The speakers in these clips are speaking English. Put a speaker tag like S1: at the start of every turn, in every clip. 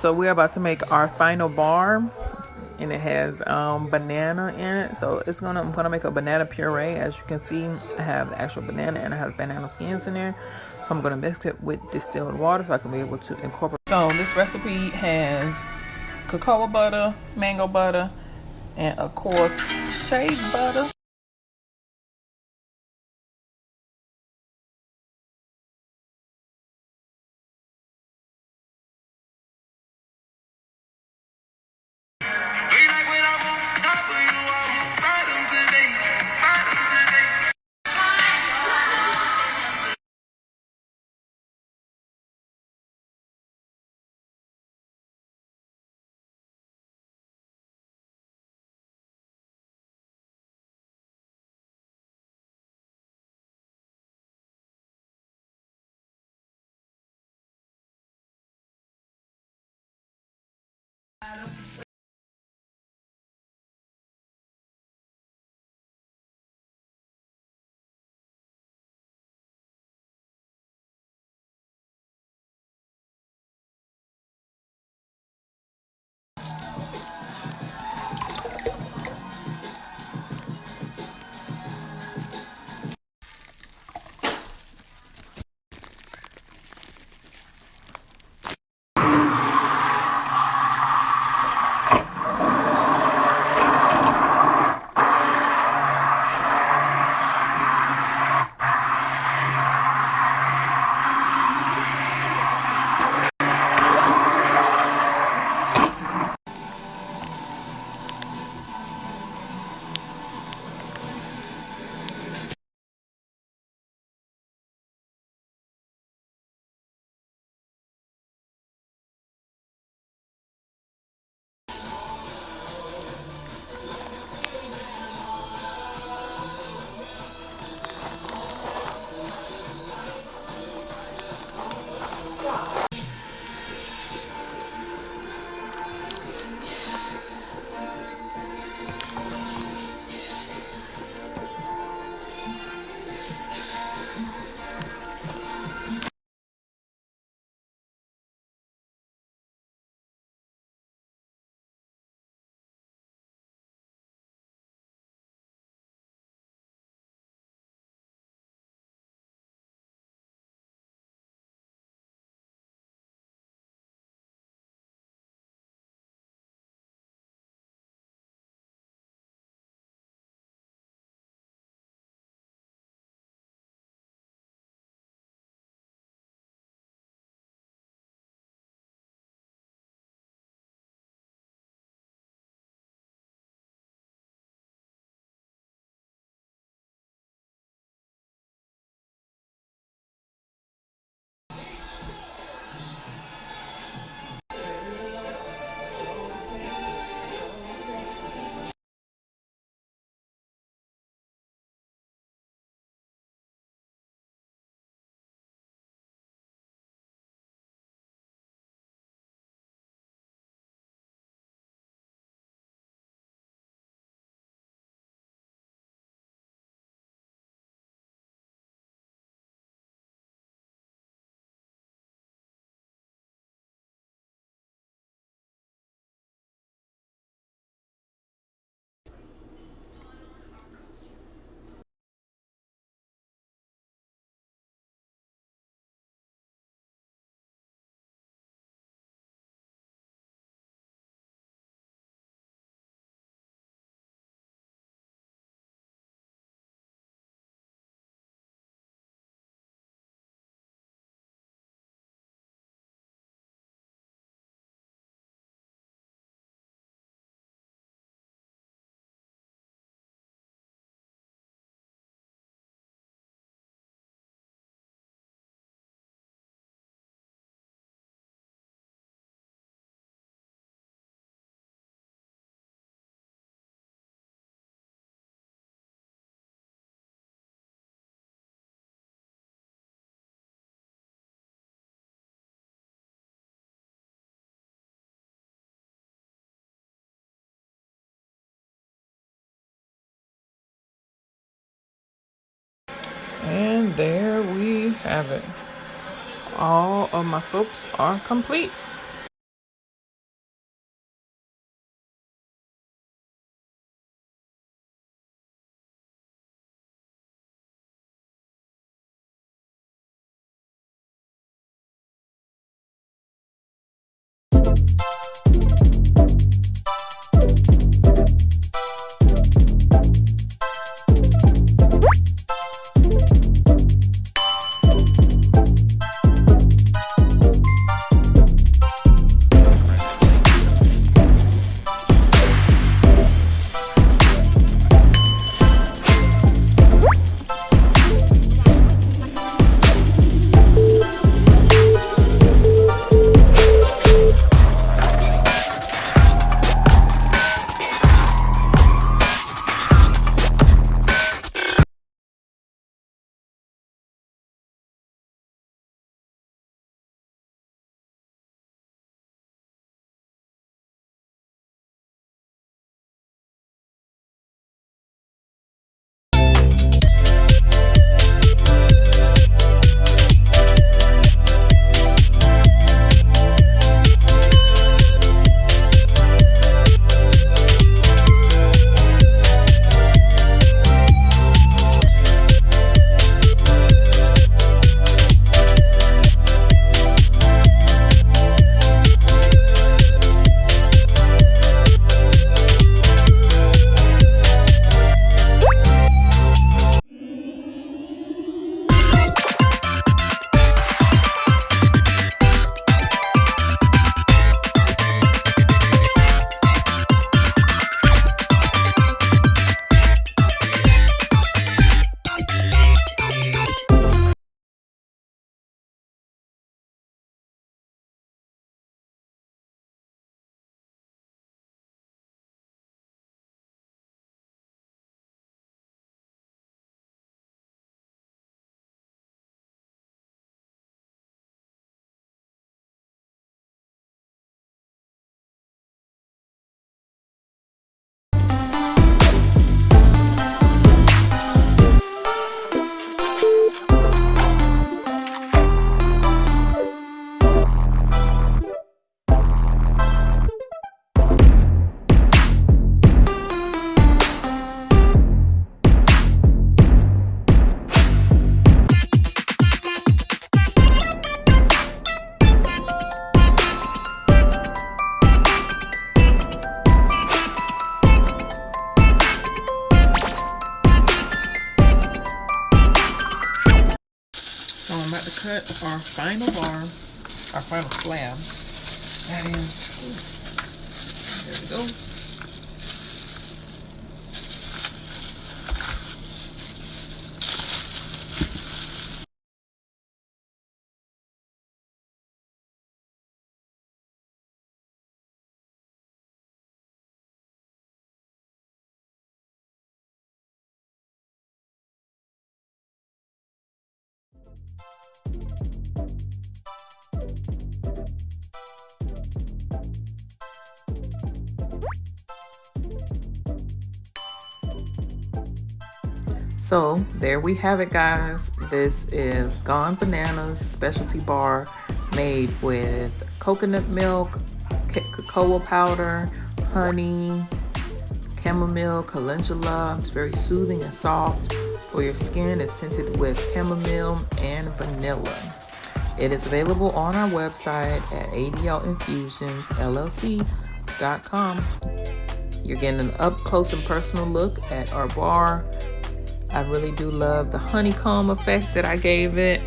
S1: So we're about to make our final bar, and it has banana in it. So I'm gonna make a banana puree. As you can see, I have the actual banana and I have banana skins in there. So I'm gonna mix it with distilled water so I can be able to incorporate. So this recipe has cocoa butter, mango butter, and of course shea butter. And there we have it. All of my soaps are complete. So I'm about to cut our final bar, our final slab. That is, there we go. So there we have it, guys. This is Gone Bananas specialty bar made with coconut milk, cocoa powder, honey, chamomile, calendula. It's very soothing and soft for your skin. It's scented with chamomile and vanilla. It is available on our website at adlinfusionsllc.com. You're getting an up close and personal look at our bar. I really do love the honeycomb effect that I gave it.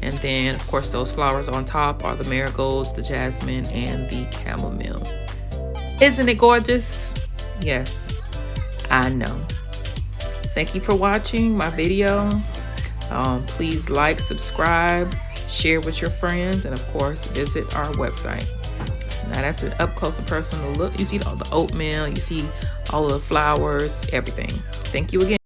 S1: And then, of course, those flowers on top are the marigolds, the jasmine, and the chamomile. Isn't it gorgeous? Yes, I know. Thank you for watching my video. Please like, subscribe, share with your friends, and of course, visit our website. Now that's an up close and personal look. You see all the oatmeal, you see all of the flowers, everything. Thank you again.